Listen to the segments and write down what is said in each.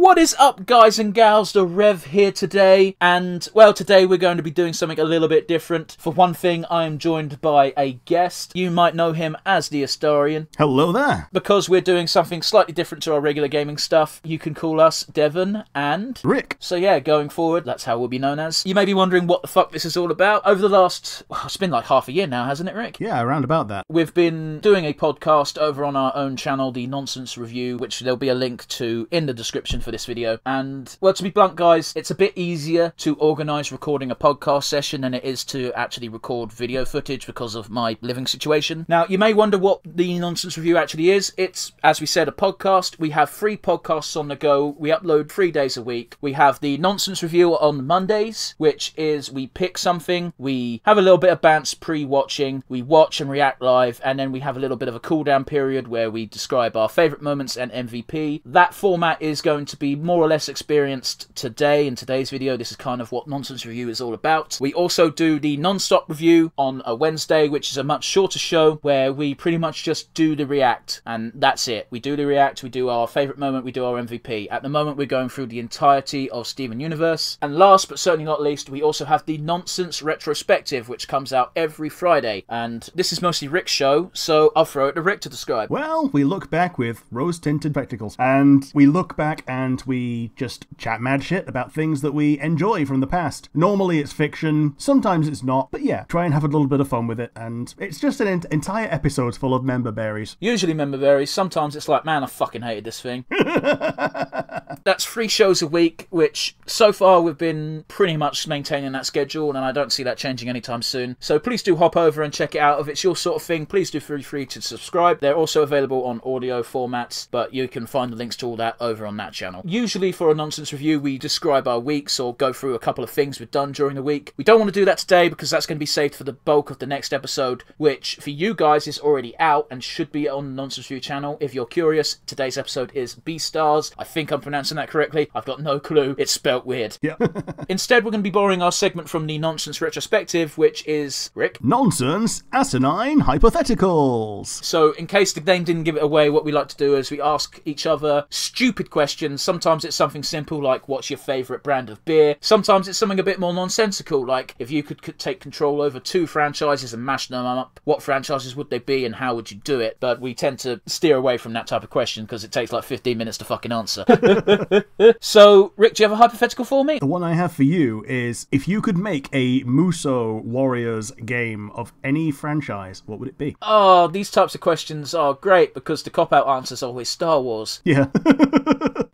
What is up, guys and gals? The Rev here today, and well, today we're going to be doing something a little bit different. For one thing, I am joined by a guest. You might know him as the Historian. Hello there. Because we're doing something slightly different to our regular gaming stuff, you can call us Devon and Rick. So yeah, going forward, that's how we'll be known as. You may be wondering what the fuck this is all about. Over the last, it's been like half a year now, hasn't it, Rick? Yeah, around about that. We've been doing a podcast over on our own channel, The Nonsense Review, which there'll be a link to in the description for this video. And, well, to be blunt, guys, it's a bit easier to organise recording a podcast session than it is to actually record video footage because of my living situation. Now, you may wonder what The Nonsense Review actually is. It's, as we said, a podcast. We have 3 podcasts on the go. We upload 3 days a week. We have The Nonsense Review on Mondays, which is we pick something, we have a little bit of bants pre-watching, we watch and react live, and then we have a little bit of a cool-down period where we describe our favourite moments and MVP. That format is going to be more or less experienced today in today's video. This is kind of what Nonsense Review is all about. We also do the non-stop review on a Wednesday, which is a much shorter show where we pretty much just do the react, and that's it. We do the react, we do our favourite moment, we do our MVP. At the moment, we're going through the entirety of Steven Universe. And last but certainly not least, we also have the Nonsense Retrospective, which comes out every Friday. And this is mostly Rick's show, so I'll throw it to Rick to describe. Well, we look back with rose-tinted spectacles, and we look back and we just chat mad shit about things that we enjoy from the past. Normally it's fiction, sometimes it's not, but yeah, try and have a little bit of fun with it, and it's just an entire episode full of member berries. Usually member berries, sometimes it's like, man, I fucking hated this thing. That's 3 shows a week, which so far we've been pretty much maintaining that schedule, and I don't see that changing anytime soon. So please do hop over and check it out. If it's your sort of thing, please do feel free to subscribe. They're also available on audio formats, but you can find the links to all that over on that channel. Usually for a Nonsense Review, we describe our weeks or go through a couple of things we've done during the week. We don't want to do that today because that's going to be saved for the bulk of the next episode, which for you guys is already out and should be on the Nonsense Review channel. If you're curious, today's episode is B-Stars. I think I'm pronouncing that correctly. I've got no clue. It's spelt weird. Yeah. Instead, we're going to be borrowing our segment from the Nonsense Retrospective, which is, Rick? Nonsense Asinine Hypotheticals. So, in case the name didn't give it away, what we like to do is we ask each other stupid questions. Sometimes it's something simple like, what's your favourite brand of beer? Sometimes it's something a bit more nonsensical, like, if you could take control over 2 franchises and mash them up, what franchises would they be and how would you do it? But we tend to steer away from that type of question because it takes like 15 minutes to fucking answer. So, Rick, do you have a hypothetical for me? The one I have for you is, if you could make a Muso Warriors game of any franchise, what would it be? Oh, these types of questions are great because the cop-out answer is always Star Wars. Yeah.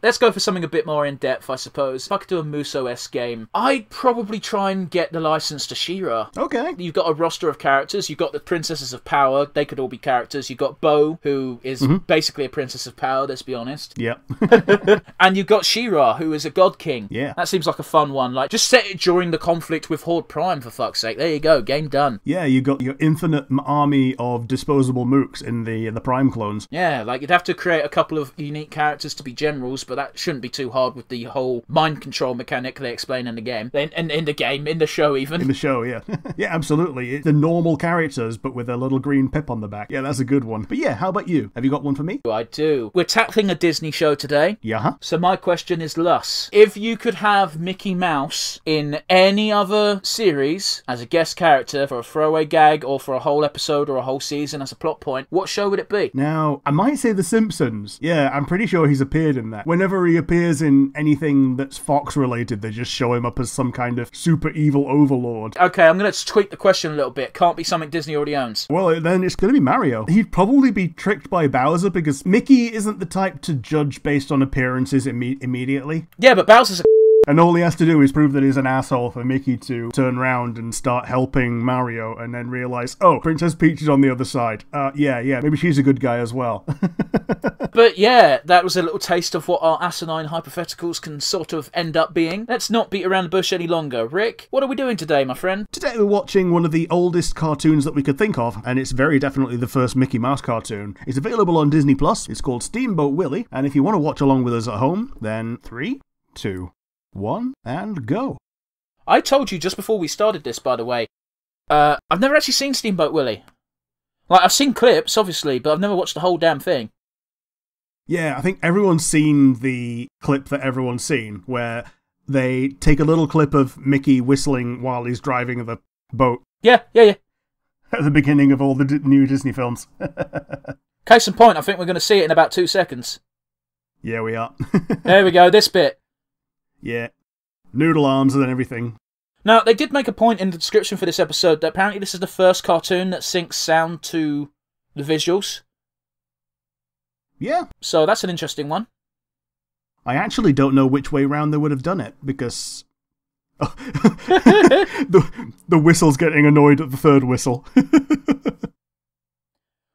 Let's go for something a bit more in-depth, I suppose. If I could do a Muso-esque game, I'd probably try and get the license to She-Ra. Okay. You've got a roster of characters. You've got the Princesses of Power. They could all be characters. You've got Bo, who is basically a Princess of Power, let's be honest. Yep. And you've got She-Ra, who is a God King. Yeah. That seems like a fun one. Like, just set it during the conflict with Horde Prime, for fuck's sake. There you go. Game done. Yeah, you got your infinite army of disposable mooks in the Prime clones. Yeah, like, you'd have to create a couple of unique characters to be generals, but that shouldn't be too hard with the whole mind control mechanic they explain in the game. In the show, even. In the show, yeah. Yeah, absolutely. It's the normal characters, but with a little green pip on the back. Yeah, that's a good one. But yeah, how about you? Have you got one for me? I do. We're tackling a Disney show today. Yeah. So my question is thus. If you could have Mickey Mouse in any other series as a guest character for a throwaway gag or for a whole episode or a whole season as a plot point, what show would it be? Now, I might say The Simpsons. Yeah, I'm pretty sure he's appeared in that. Whenever he appears in anything that's Fox related, they just show him up as some kind of super evil overlord. Okay, I'm going to tweak the question a little bit. Can't be something Disney already owns. Well, then it's going to be Mario. He'd probably be tricked by Bowser because Mickey isn't the type to judge based on appearances immediately. Yeah, but Bowser's a and all he has to do is prove that he's an asshole for Mickey to turn around and start helping Mario and then realize, oh, Princess Peach is on the other side. Yeah, maybe she's a good guy as well. But yeah, that was a little taste of what our asinine hypotheticals can sort of end up being. Let's not beat around the bush any longer. Rick, what are we doing today, my friend? Today we're watching one of the oldest cartoons that we could think of, and it's very definitely the first Mickey Mouse cartoon. It's available on Disney+. It's called Steamboat Willie, and if you want to watch along with us at home, then 3, 2, 1, and go. I told you just before we started this, by the way, I've never actually seen Steamboat Willie. Like, I've seen clips, obviously, but I've never watched the whole damn thing. Yeah, I think everyone's seen the clip that everyone's seen, where they take a little clip of Mickey whistling while he's driving the boat. Yeah. At the beginning of all the new Disney films. Case in point, I think we're going to see it in about 2 seconds. Yeah, we are. There we go, this bit. Yeah. Noodle arms and everything. Now, they did make a point in the description for this episode that apparently this is the first cartoon that syncs sound to the visuals. Yeah. So that's an interesting one. I actually don't know which way round they would have done it, because the whistle's getting annoyed at the third whistle.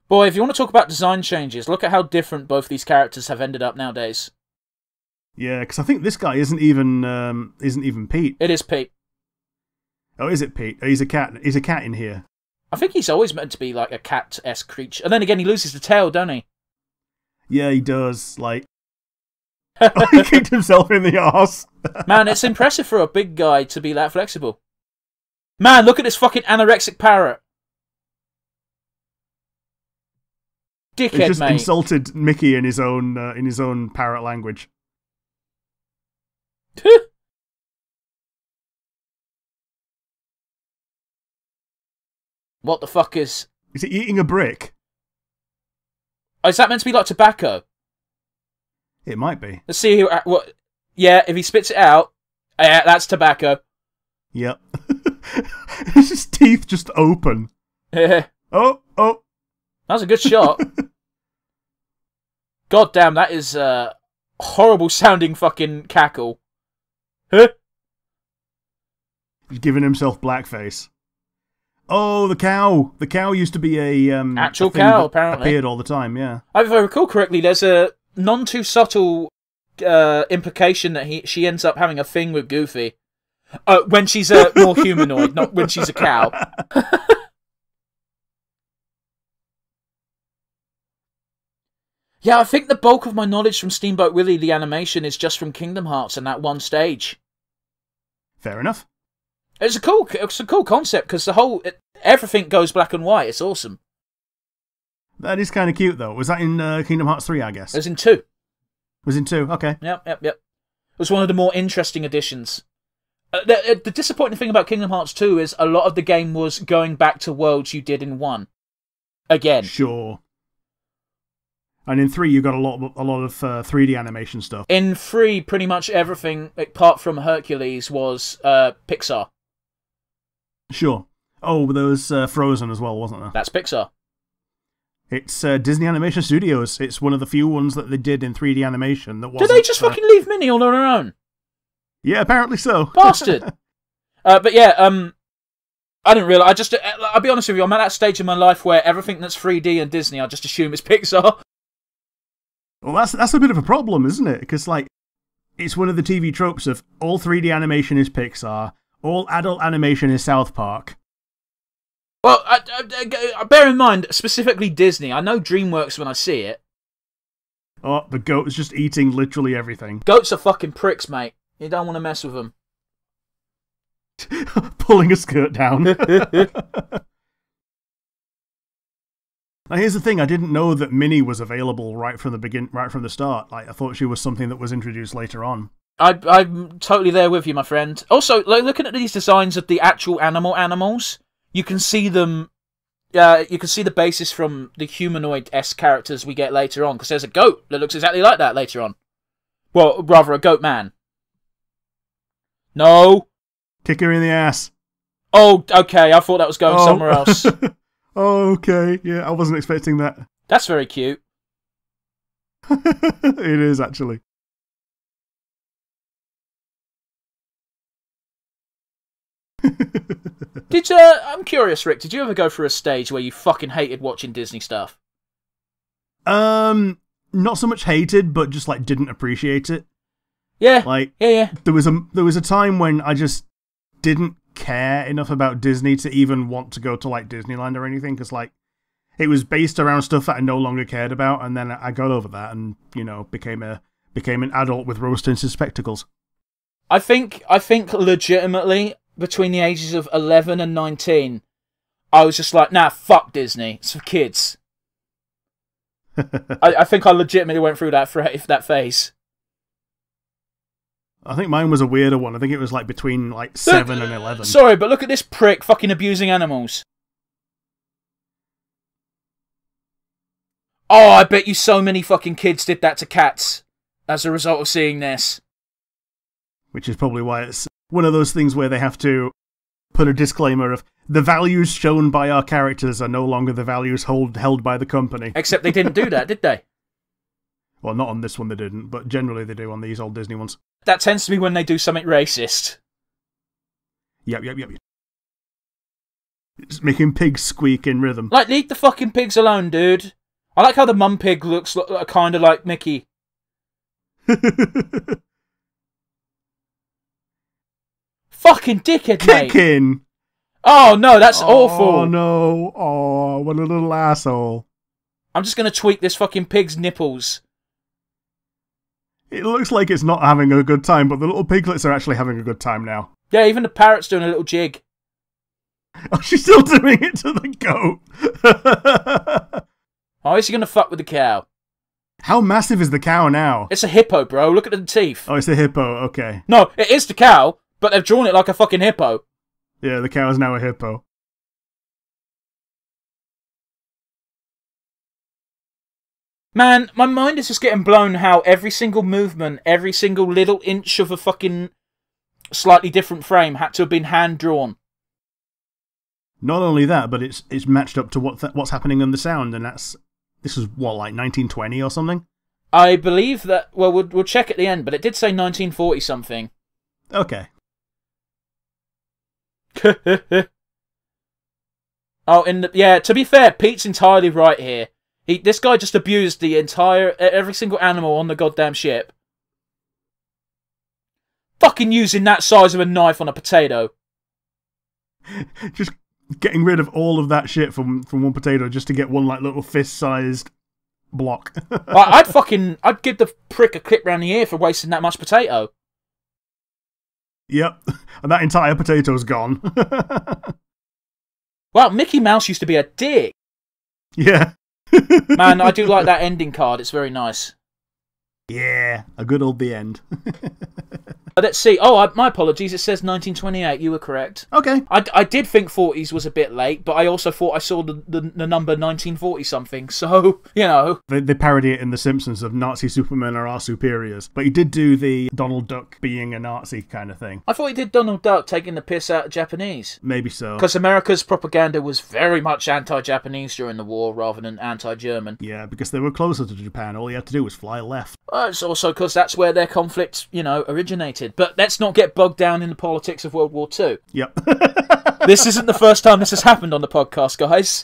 Boy, if you want to talk about design changes, look at how different both these characters have ended up nowadays. Yeah, because I think this guy isn't even Pete. It is Pete. Oh, is it Pete? He's a cat. He's a cat in here. I think he's always meant to be like a cat-esque creature. And then again, he loses the tail, don't he? Yeah, he does. Like, he kicked himself in the arse. Man, it's impressive for a big guy to be that flexible. Man, look at this fucking anorexic parrot. Dickhead, he just mate. Insulted Mickey in his own parrot language. What the fuck is... Is he eating a brick? Oh, is that meant to be like tobacco? It might be. Let's see who... What? Yeah, if he spits it out, yeah, that's tobacco. Yep. His teeth just open. Yeah. Oh. That was a good shot. God damn, that is a horrible sounding fucking cackle. Huh? He's giving himself blackface. Oh, the cow! The cow used to be a actual a thing cow, that apparently. Appeared all the time, yeah. If I recall correctly, there's a none too subtle implication that she ends up having a thing with Goofy. When she's a more humanoid, not when she's a cow. Yeah, I think the bulk of my knowledge from Steamboat Willie, the animation, is just from Kingdom Hearts and that one stage. Fair enough. It's a cool concept because everything goes black and white. It's awesome. That is kind of cute, though. Was that in Kingdom Hearts 3, I guess? It was in 2. It was in 2, okay. Yep. It was one of the more interesting additions. The disappointing thing about Kingdom Hearts 2 is a lot of the game was going back to worlds you did in 1. Again. Sure. And in 3, you got a lot of 3D animation stuff. In 3, pretty much everything, apart from Hercules, was Pixar. Sure. Oh, there was Frozen as well, wasn't there? That's Pixar. It's Disney Animation Studios. It's one of the few ones that they did in 3D animation that wasn't... Did they just fucking leave Minnie all on her own? Yeah, apparently so. Bastard! But yeah, I didn't realise. I'll be honest with you, I'm at that stage in my life where everything that's 3D and Disney, I just assume it's Pixar. Well, that's a bit of a problem, isn't it? Because, like, it's one of the TV tropes of all 3D animation is Pixar, all adult animation is South Park. Well, I bear in mind, specifically Disney. I know DreamWorks when I see it. Oh, the goat is just eating literally everything. Goats are fucking pricks, mate. You don't want to mess with them. Pulling a skirt down. Now, here's the thing: I didn't know that Minnie was available right from the start. Like, I thought she was something that was introduced later on. I'm totally there with you, my friend. Also, like, looking at these designs of the actual animals, you can see them. You can see the basis from the humanoid-esque characters we get later on. Because there's a goat that looks exactly like that later on. Well, rather a goat man. No. Kick her in the ass. Oh, okay. I thought that was going somewhere else. Oh, okay. Yeah, I wasn't expecting that. That's very cute. It is, actually. I'm curious, Rick, did you ever go through a stage where you fucking hated watching Disney stuff? Not so much hated, but just, like, didn't appreciate it. Yeah. Like, yeah. There was a time when I just didn't care enough about Disney to even want to go to, like, Disneyland or anything, because, like, it was based around stuff that I no longer cared about, and then I got over that and, you know, became an adult with rose-tinted spectacles. I think legitimately, between the ages of 11 and 19, I was just like, nah, fuck Disney. It's for kids. I think I legitimately went through that phase. I think mine was a weirder one. I think it was like between like 7 and 11. Sorry, but look at this prick fucking abusing animals. Oh, I bet you so many fucking kids did that to cats as a result of seeing this. Which is probably why it's one of those things where they have to put a disclaimer of the values shown by our characters are no longer the values held by the company. Except they didn't do that, did they? Well, not on this one they didn't, but generally they do on these old Disney ones. That tends to be when they do something racist. Yep. It's making pigs squeak in rhythm. Like, leave the fucking pigs alone, dude. I like how the mum pig looks kind of like Mickey. Fucking dickhead, mate. Kicking! Oh, no, that's awful. Oh, no. Oh, what a little asshole. I'm just going to tweak this fucking pig's nipples. It looks like it's not having a good time, but the little piglets are actually having a good time now. Yeah, even the parrot's doing a little jig. Oh, she's still doing it to the goat. Oh, is he going to fuck with the cow? How massive is the cow now? It's a hippo, bro. Look at the teeth. Oh, it's a hippo. Okay. No, it is the cow, but they've drawn it like a fucking hippo. Yeah, the cow is now a hippo. Man, my mind is just getting blown how every single movement, every single little inch of a fucking slightly different frame had to have been hand-drawn. Not only that, but it's matched up to what's happening in the sound, and this is what, like 1920 or something? I believe that, well, we'll check at the end, but it did say 1940 something. Okay. Oh, yeah, to be fair, Pete's entirely right here. This guy just abused every single animal on the goddamn ship. Fucking using that size of a knife on a potato. Just getting rid of all of that shit from one potato just to get one like little fist-sized block. I'd give the prick a clip round the ear for wasting that much potato. Yep, and that entire potato's gone. Wow, Mickey Mouse used to be a dick. Yeah. Man, I do like that ending card. It's very nice. Yeah, a good old the end. Let's see. Oh, my apologies. It says 1928. You were correct. Okay. I did think 40s was a bit late, but I also thought I saw the number 1940 something. So, you know. They parody it in The Simpsons of Nazi Supermen are our superiors. But he did do the Donald Duck being a Nazi kind of thing. I thought he did Donald Duck taking the piss out of Japanese. Maybe so. Because America's propaganda was very much anti-Japanese during the war rather than anti-German. Yeah, because they were closer to Japan. All you had to do was fly left. It's also because that's where their conflict, originated. But let's not get bogged down in the politics of World War II. Yep. This isn't the first time this has happened on the podcast, guys.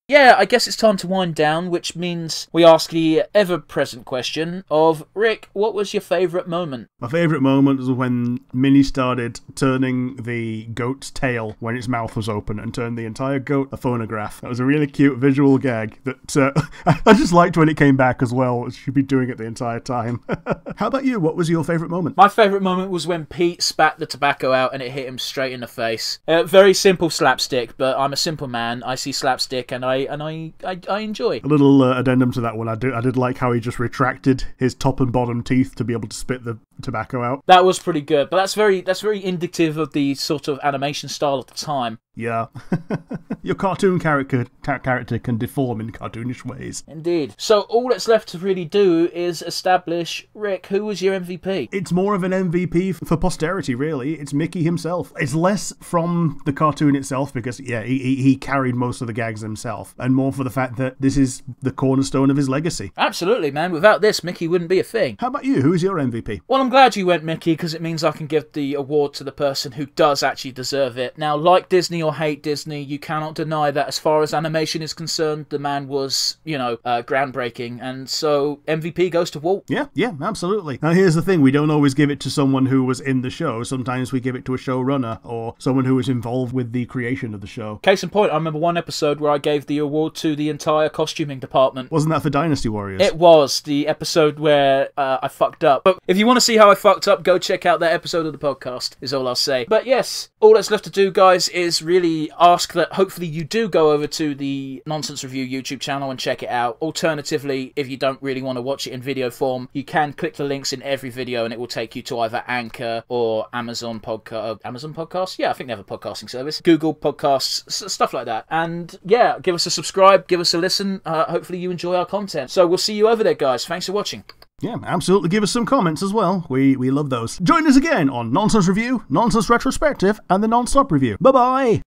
Yeah, I guess it's time to wind down, which means we ask the ever-present question of, Rick, what was your favourite moment? My favourite moment was when Minnie started turning the goat's tail when its mouth was open and turned the entire goat a phonograph. That was a really cute visual gag that I just liked when it came back as well. She'd be doing it the entire time. How about you? What was your favourite moment? My favourite moment was when Pete spat the tobacco out and it hit him straight in the face. Very simple slapstick, but I'm a simple man. I see slapstick and I enjoy. A little addendum to that one. I did like how he just retracted his top and bottom teeth to be able to spit the tobacco out. That was pretty good, but that's very indicative of the sort of animation style of the time. Yeah. Your cartoon character can deform in cartoonish ways. Indeed. So all that's left to really do is establish, Rick, who was your MVP? It's more of an MVP for posterity, really. It's Mickey himself. It's less from the cartoon itself, because, yeah, he carried most of the gags himself, and more for the fact that this is the cornerstone of his legacy. Absolutely, man. Without this, Mickey wouldn't be a thing. How about you? Who is your MVP? Well, I'm glad you went Mickey, because it means I can give the award to the person who does actually deserve it. Now, like Disney or hate Disney, you cannot deny that as far as animation is concerned, the man was, groundbreaking, and so MVP goes to Walt. Yeah, absolutely. Now here's the thing, we don't always give it to someone who was in the show. Sometimes we give it to a showrunner or someone who was involved with the creation of the show. Case in point, I remember one episode where I gave the award to the entire costuming department. Wasn't that for Dynasty Warriors? It was the episode where I fucked up. But if you want to see see how I fucked up, go check out that episode of the podcast, is all I'll say. But yes, all that's left to do, guys, is really ask that hopefully you do go over to the Nonsense Review YouTube channel and check it out. Alternatively, if you don't really want to watch it in video form, you can click the links in every video and it will take you to either Anchor or Amazon Podcasts? Yeah, I think they have a podcasting service. Google Podcasts, stuff like that. And yeah, give us a subscribe, give us a listen. Hopefully you enjoy our content. So we'll see you over there, guys. Thanks for watching. Yeah, absolutely. Give us some comments as well. We love those. Join us again on Nonsense Review, Nonsense Retrospective, and the Non-Stop Review. Bye-bye!